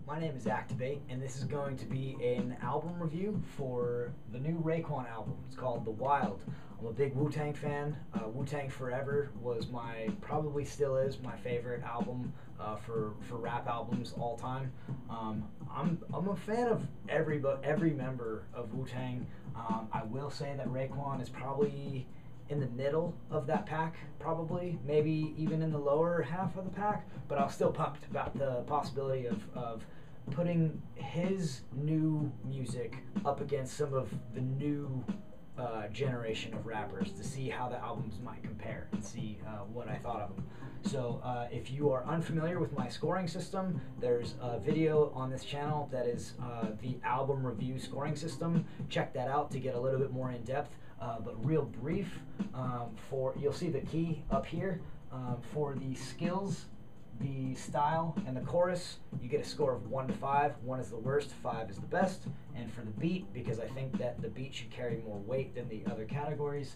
My name is Activate, and this is going to be an album review for the new Raekwon album. It's called The Wild. I'm a big Wu-Tang fan. Wu-Tang Forever was probably still is, my favorite album for rap albums all time. I'm a fan of every member of Wu-Tang. I will say that Raekwon is probably in the middle of that pack, probably, maybe even in the lower half of the pack, but I was still pumped about the possibility of putting his new music up against some of the new generation of rappers to see how the albums might compare and see what I thought of them. So if you are unfamiliar with my scoring system, there's a video on this channel that is the album review scoring system. Check that out to get a little bit more in depth. But real brief, you'll see the key up here for the skills, the style, and the chorus. You get a score of 1 to 5. 1 is the worst, 5 is the best. And for the beat, because I think that the beat should carry more weight than the other categories,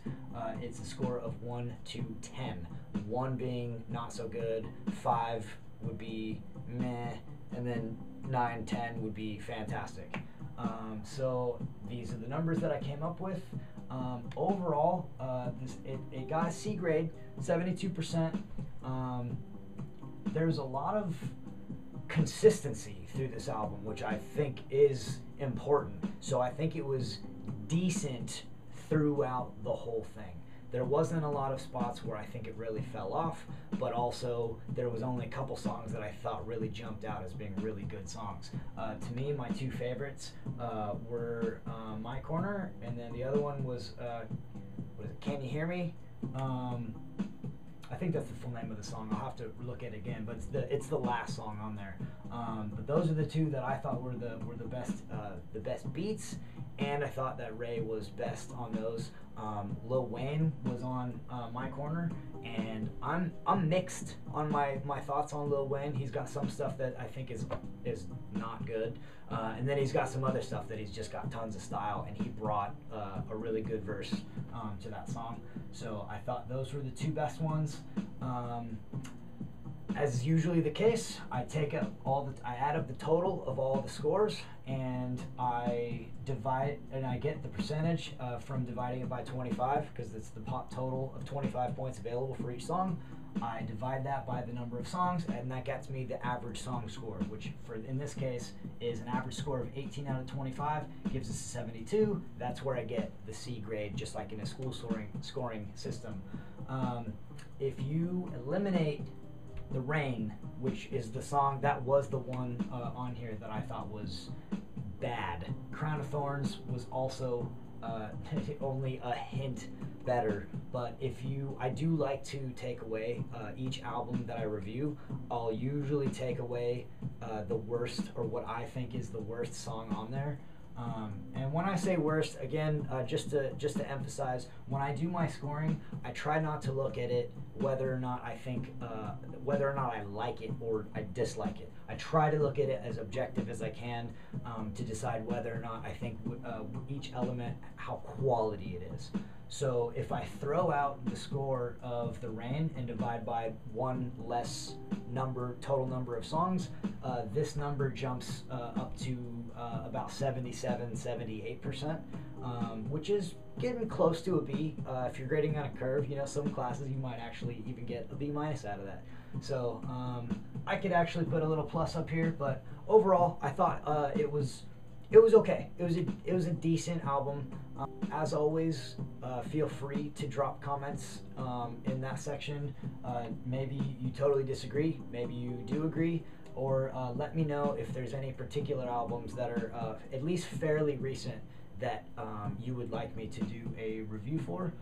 it's a score of 1 to 10. 1 being not so good, 5 would be meh, and then 9, 10 would be fantastic. So these are the numbers that I came up with. Overall, it got a C grade, 72%. There's a lot of consistency through this album, which I think is important. So I think it was decent throughout the whole thing. There wasn't a lot of spots where I think it really fell off, but also there was only a couple songs that I thought really jumped out as being really good songs. To me, my two favorites were My Corner, and then the other one was, what is it, Can You Hear Me? I think that's the full name of the song. I'll have to look at it again, but it's the last song on there. But those are the two that I thought were the best beats, and I thought that Ray was best on those. Lil Wayne was on My Corner, and I'm mixed on my thoughts on Lil Wayne. He's got some stuff that I think is not good, and then he's got some other stuff that he's just got tons of style, and he brought a really good verse to that song. So I thought those were the two best ones. As is usually the case, I add up the total of all the scores, and I get the percentage from dividing it by 25, because it's the total of 25 points available for each song. I divide that by the number of songs, and that gets me the average song score, which in this case is an average score of 18 out of 25, gives us a 72. That's where I get the C grade, just like in a school scoring system. If you eliminate The Rain, which is the song that was the one on here that I thought was bad. Crown of Thorns was also only a hint better, but I do like to take away each album that I review. I'll usually take away the worst, or what I think is the worst song on there. And when I say worst, again, just to emphasize, when I do my scoring, I try not to look at it whether or not I like it or I dislike it. I try to look at it as objective as I can to decide whether or not I think each element, how quality it is. So if I throw out the score of The Rain and divide by one less total number of songs, this number jumps up to about 77-78%, which is getting close to a B. If you're grading on a curve, some classes you might actually even get a B- out of that. So I could actually put a little plus up here, but overall I thought it was okay. It was a decent album. As always, feel free to drop comments in that section. Maybe you totally disagree, maybe you do agree, or let me know if there's any particular albums that are at least fairly recent that you would like me to do a review for.